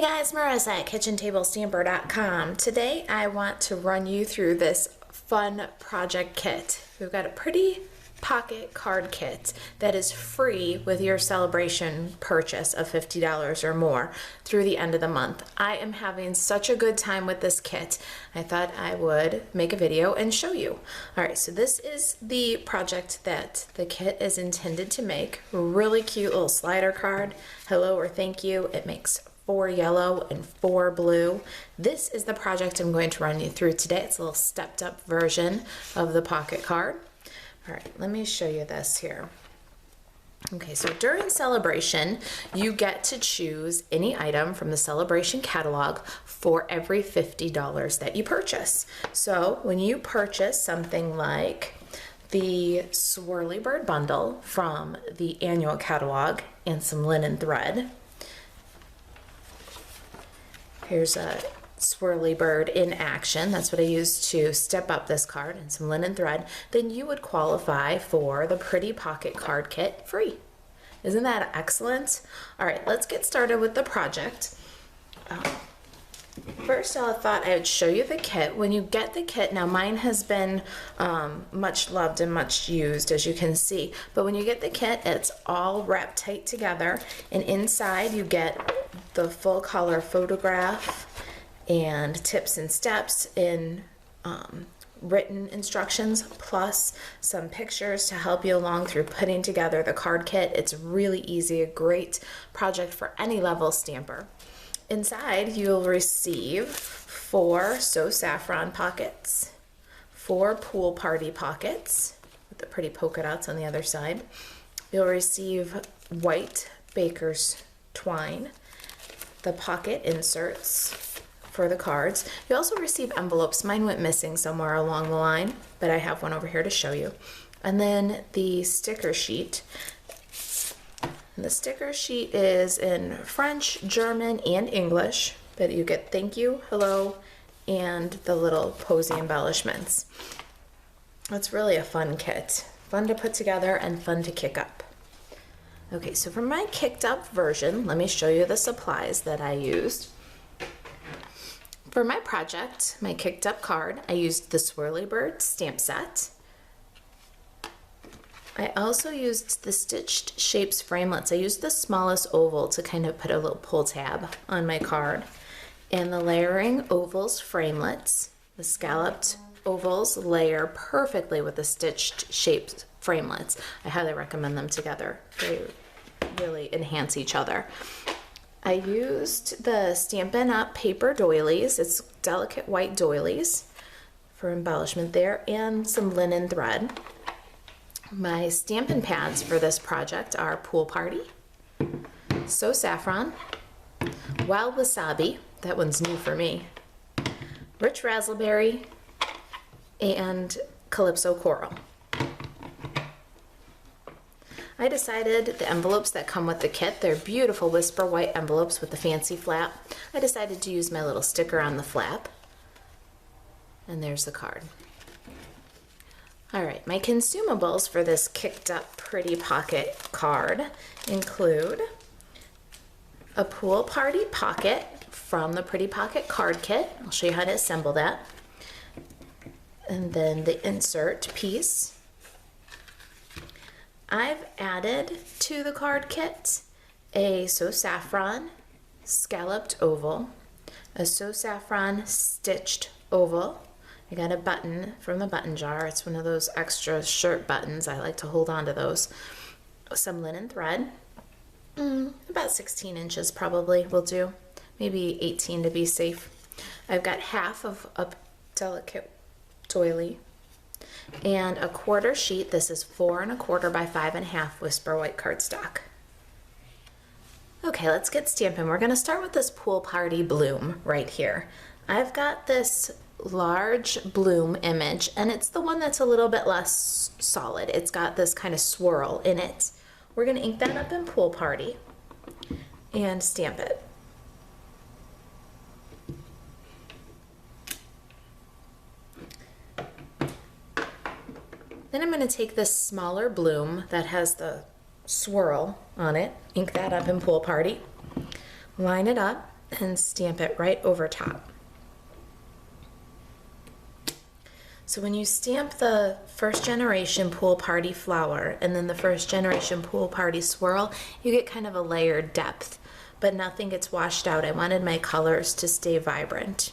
guys, Marissa at KitchenTableStamper.com. Today I want to run you through this fun project kit. We've got a pretty pocket card kit that is free with your celebration purchase of $50 or more through the end of the month. I am having such a good time with this kit. I thought I would make a video and show you. Alright, so this is the project that the kit is intended to make. Really cute little slider card. Hello or thank you. It makes 4 yellow and 4 blue. This is the project I'm going to run you through today. It's a little stepped up version of the pocket card. All right, let me show you this here. Okay, so during celebration, you get to choose any item from the celebration catalog for every $50 that you purchase. So when you purchase something like the Swirly Bird bundle from the annual catalog and some linen thread, here's a Swirly Bird in action. That's what I used to step up this card, and some linen thread. Then you would qualify for the Pretty Pocket Card Kit free. Isn't that excellent? All right, let's get started with the project. First, I thought I would show you the kit. When you get the kit, now mine has been much loved and much used, as you can see. But when you get the kit, it's all wrapped tight together, and inside you get the full color photograph and tips and steps in written instructions, plus some pictures to help you along through putting together the card kit. It's really easy, a great project for any level stamper. Inside you'll receive 4 So Saffron pockets, 4 Pool Party pockets with the pretty polka dots on the other side. You'll receive white baker's twine, the pocket inserts for the cards. You also receive envelopes. Mine went missing somewhere along the line, but I have one over here to show you. And then the sticker sheet. And the sticker sheet is in French, German, and English, but you get thank you, hello, and the little posy embellishments. It's really a fun kit. Fun to put together and fun to kick up. Okay, so for my kicked up version, let me show you the supplies that I used. For my project, my kicked up card, I used the Swirly Bird stamp set. I also used the Stitched Shapes framelets. I used the smallest oval to kind of put a little pull tab on my card. And the layering ovals framelets, the scalloped ovals layer perfectly with the Stitched Shapes framelets. I highly recommend them together. They really enhance each other. I used the Stampin' Up paper doilies. It's delicate white doilies for embellishment there, and some linen thread. My Stampin' pads for this project are Pool Party, So Saffron, Wild Wasabi, that one's new for me, Rich Razzleberry, and Calypso Coral. I decided the envelopes that come with the kit, they're beautiful whisper white envelopes with the fancy flap. I decided to use my little sticker on the flap. And there's the card. All right, my consumables for this kicked up pretty pocket card include a Pool Party pocket from the Pretty Pocket Card Kit. I'll show you how to assemble that. And then the insert piece. I've added to the card kit a So Saffron scalloped oval, a So Saffron stitched oval. I got a button from the button jar. It's one of those extra shirt buttons. I like to hold on to those. Some linen thread, about 16 inches probably will do, maybe 18 to be safe. I've got half of a delicate doily and a quarter sheet. This is 4 1/4 by 5 1/2 whisper white cardstock. Okay, let's get stamping. We're going to start with this Pool Party bloom right here. I've got this large bloom image, and it's the one that's a little bit less solid. It's got this kind of swirl in it. We're going to ink that up in Pool Party and stamp it. Then I'm going to take this smaller bloom that has the swirl on it, ink that up in Pool Party, line it up, and stamp it right over top. So when you stamp the first generation Pool Party flower and then the first generation Pool Party swirl, you get kind of a layered depth, but nothing gets washed out. I wanted my colors to stay vibrant.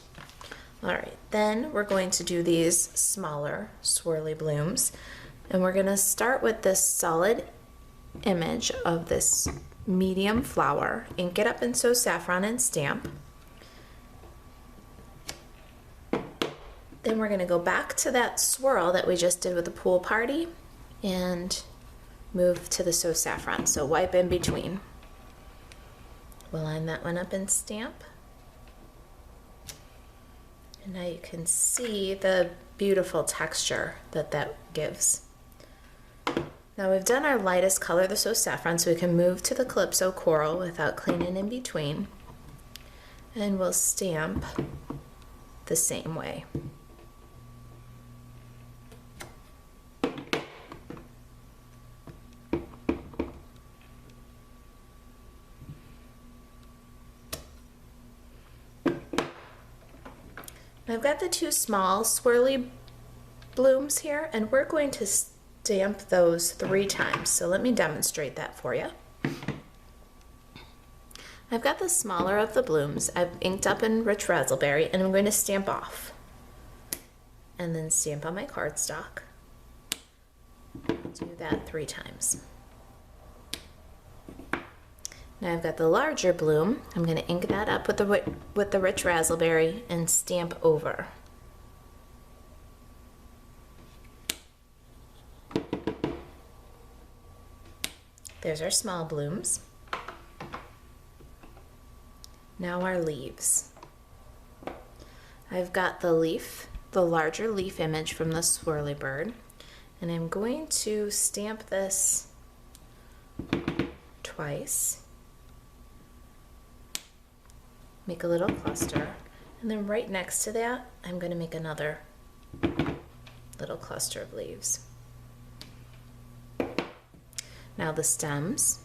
All right, then we're going to do these smaller swirly blooms, and we're gonna start with this solid image of this medium flower, ink it up in So Saffron and stamp. Then we're going to go back to that swirl that we just did with the Pool Party and move to the So Saffron. So wipe in between. We'll line that one up and stamp. And now you can see the beautiful texture that that gives. Now we've done our lightest color, the So Saffron, so we can move to the Calypso Coral without cleaning in between. And we'll stamp the same way. I've got the two small swirly blooms here, and we're going to stamp those 3 times. So let me demonstrate that for you. I've got the smaller of the blooms. I've inked up in Rich Razzleberry, and I'm going to stamp off. And then stamp on my cardstock. Do that 3 times. Now I've got the larger bloom. I'm going to ink that up with the Rich Razzleberry and stamp over. There's our small blooms. Now our leaves. I've got the leaf, the larger leaf image from the swirly bird, and I'm going to stamp this twice. Make a little cluster, and then right next to that I'm going to make another little cluster of leaves. Now the stems.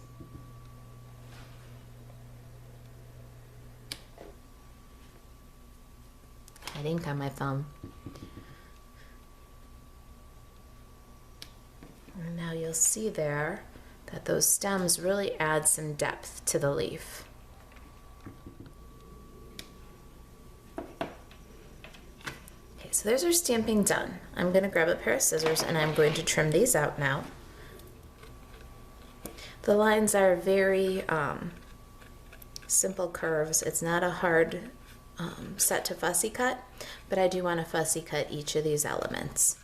I had ink on my thumb. And now you'll see there that those stems really add some depth to the leaf. So there's our stamping done. I'm going to grab a pair of scissors and I'm going to trim these out now. The lines are very simple curves. It's not a hard set to fussy cut, but I do want to fussy cut each of these elements.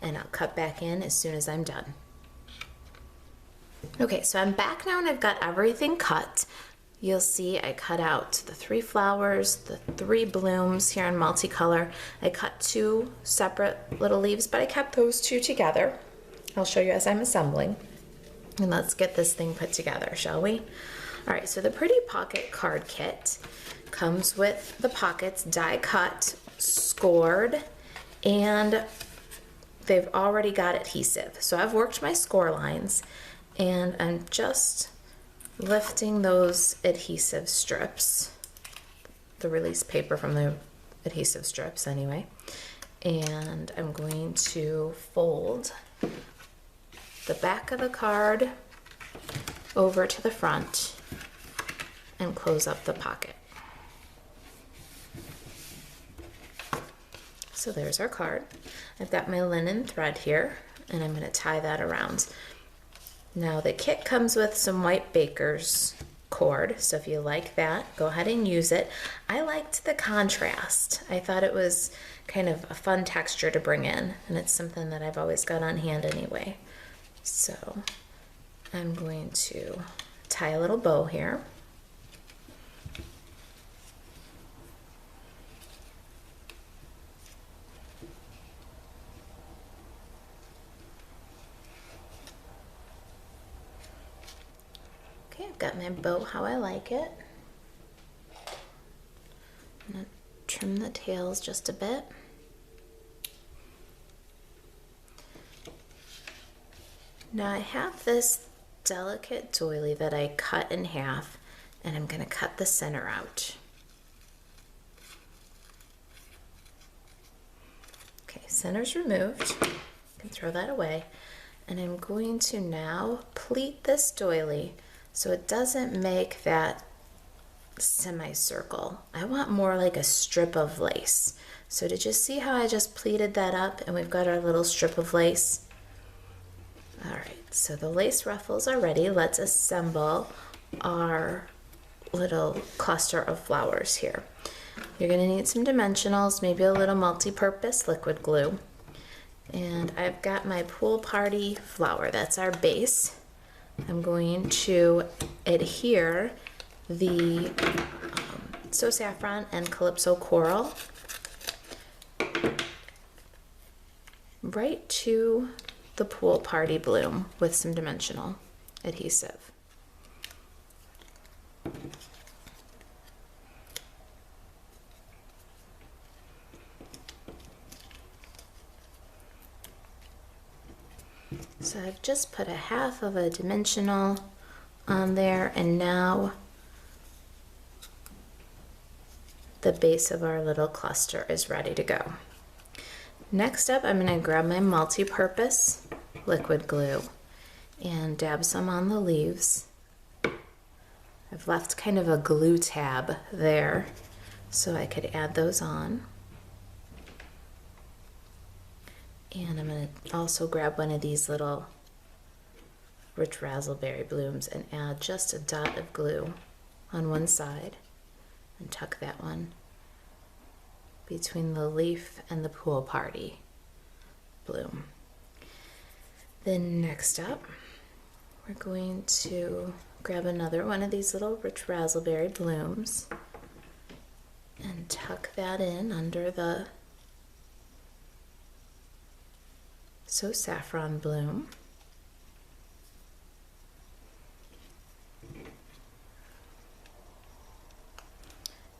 And I'll cut back in as soon as I'm done. Okay, so I'm back now and I've got everything cut. You'll see I cut out the 3 flowers, the 3 blooms here in multicolor. I cut 2 separate little leaves, but I kept those 2 together. I'll show you as I'm assembling. And let's get this thing put together, shall we? All right, so the Pretty Pocket card kit comes with the pockets die cut, scored, and they've already got adhesive. So I've worked my score lines, and I'm just lifting those adhesive strips, the release paper from the adhesive strips anyway, and I'm going to fold the back of the card over to the front and close up the pocket. So there's our card. I've got my linen thread here and I'm going to tie that around. Now the kit comes with some white baker's cord, so if you like that, go ahead and use it. I liked the contrast. I thought it was kind of a fun texture to bring in, and it's something that I've always got on hand anyway. So I'm going to tie a little bow here. Okay, I've got my bow how I like it. I'm going to trim the tails just a bit. Now I have this delicate doily that I cut in half, and I'm going to cut the center out. center's removed. You can throw that away. And I'm going to now pleat this doily so it doesn't make that semicircle. I want more like a strip of lace. So did you see how I just pleated that up and we've got our little strip of lace? All right, so the lace ruffles are ready. Let's assemble our little cluster of flowers here. You're gonna need some dimensionals, maybe a little multi-purpose liquid glue. And I've got my pool party flower, that's our base. I'm going to adhere the So Saffron and Calypso Coral right to the pool party bloom with some dimensional adhesive. So I've just put a half of a dimensional on there, and now the base of our little cluster is ready to go. Next up, I'm going to grab my multi-purpose liquid glue and dab some on the leaves. I've left kind of a glue tab there so I could add those on. And I'm going to also grab one of these little rich raspberry blooms and add just a dot of glue on one side and tuck that one between the leaf and the pool party bloom. Then next up, we're going to grab another one of these little rich raspberry blooms and tuck that in under the So Saffron bloom.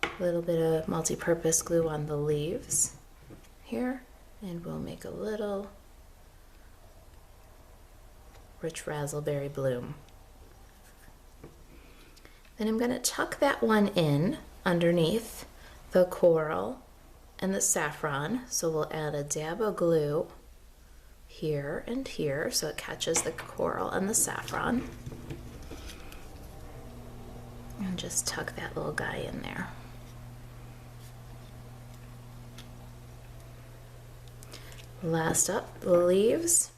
A little bit of multi-purpose glue on the leaves here, and we'll make a little rich raspberry bloom. Then I'm going to tuck that one in underneath the coral and the saffron, so we'll add a dab of glue here and here so it catches the coral and the saffron, and just tuck that little guy in there. Last up, the leaves.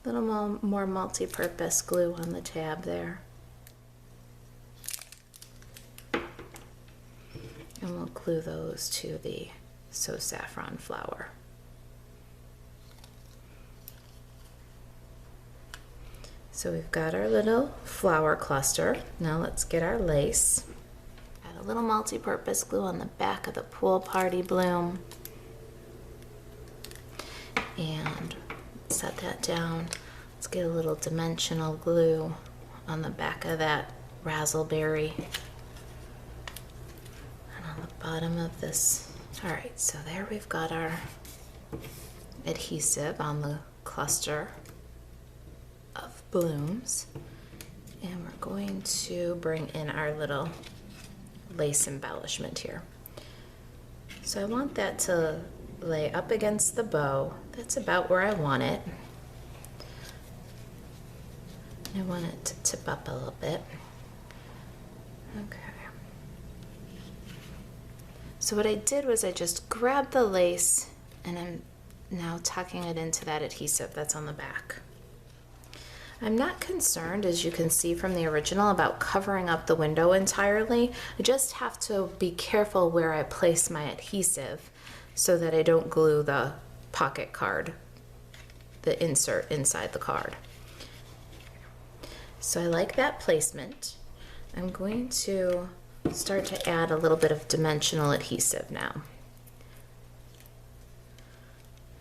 A little more multi-purpose glue on the tab there. And we'll glue those to the So Saffron flower. So we've got our little flower cluster. Now let's get our lace. Add a little multi-purpose glue on the back of the pool party bloom. And set that down. Let's get a little dimensional glue on the back of that raspberry. And on the bottom of this. All right, so there we've got our adhesive on the cluster of blooms. And we're going to bring in our little lace embellishment here. So I want that to lay up against the bow. That's about where I want it. I want it to tip up a little bit. Okay. So what I did was I just grabbed the lace and I'm now tucking it into that adhesive that's on the back. I'm not concerned, as you can see from the original, about covering up the window entirely. I just have to be careful where I place my adhesive so that I don't glue the pocket card, the insert inside the card. So I like that placement. I'm going to start to add a little bit of dimensional adhesive now.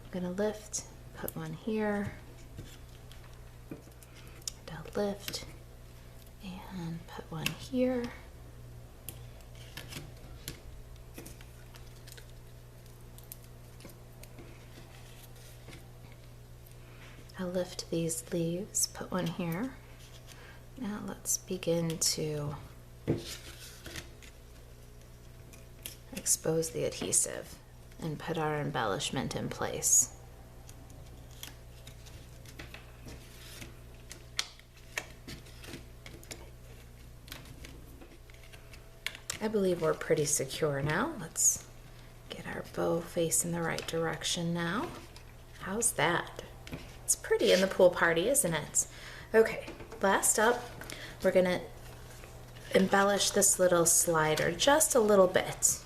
I'm going to lift, put one here, and I'll lift and put one here. I'll lift these leaves, put one here. Now let's begin to expose the adhesive. and put our embellishment in place. I believe we're pretty secure now. Let's get our bow facing the right direction now. How's that? It's pretty in the pool party, isn't it? Okay, last up, we're gonna embellish this little slider just a little bit.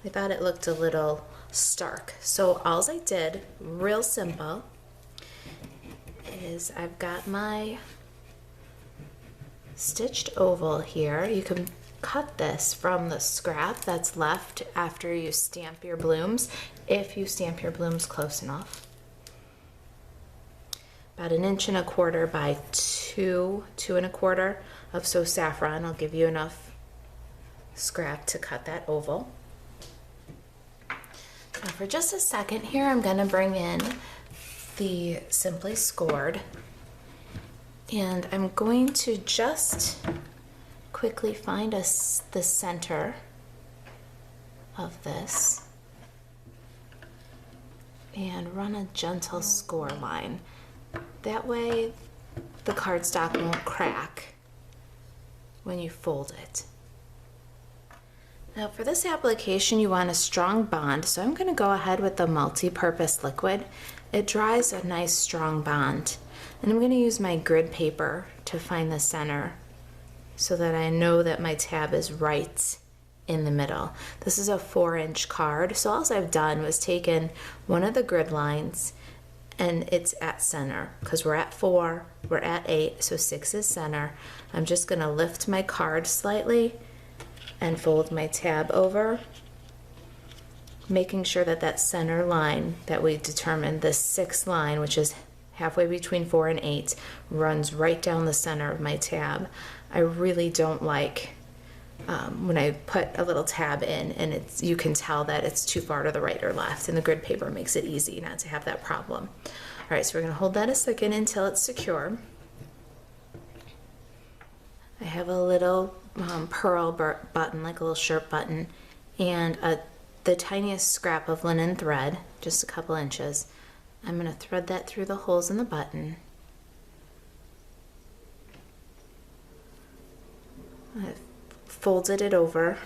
I thought it looked a little stark. So all I did, real simple, is I've got my stitched oval here. You can cut this from the scrap that's left after you stamp your blooms, if you stamp your blooms close enough. About 1.25 inches by 2.25 inches of So Saffron. I'll give you enough scrap to cut that oval. Now for just a second here, I'm going to bring in the Simply Scored, and I'm going to just quickly find the center of this and run a gentle score line. That way the cardstock won't crack when you fold it. Now for this application you want a strong bond, so I'm going to go ahead with the multi-purpose liquid. It dries a nice strong bond. And I'm going to use my grid paper to find the center so that I know that my tab is right in the middle. This is a 4-inch card, so all I've done was taken one of the grid lines and it's at center because we're at 4, we're at 8, so 6 is center. I'm just going to lift my card slightly and fold my tab over, making sure that that center line that we determined, this 6th line, which is halfway between 4 and 8, runs right down the center of my tab. I really don't like when I put a little tab in and you can tell that it's too far to the right or left, and the grid paper makes it easy not to have that problem. All right, so we're going to hold that a second until it's secure. I have a little pearl button, like a little shirt button, and the tiniest scrap of linen thread, just a couple inches. I'm going to thread that through the holes in the button. I've folded it over.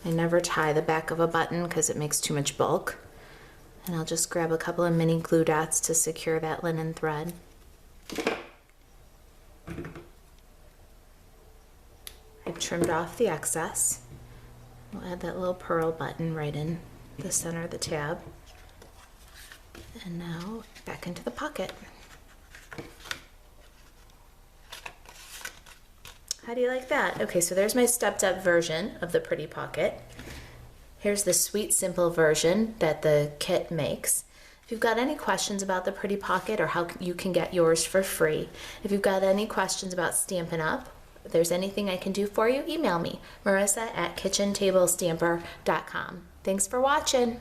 I never tie the back of a button because it makes too much bulk. And I'll just grab a couple of mini glue dots to secure that linen thread. I've trimmed off the excess. We'll add that little pearl button right in the center of the tab. And now back into the pocket. How do you like that? Okay, so there's my stepped up version of the pretty pocket. Here's the sweet simple version that the kit makes. If you've got any questions about the pretty pocket or how you can get yours for free, if you've got any questions about Stampin' Up, if there's anything I can do for you, email me, marissa@kitchentablestamper.com. Thanks for watching.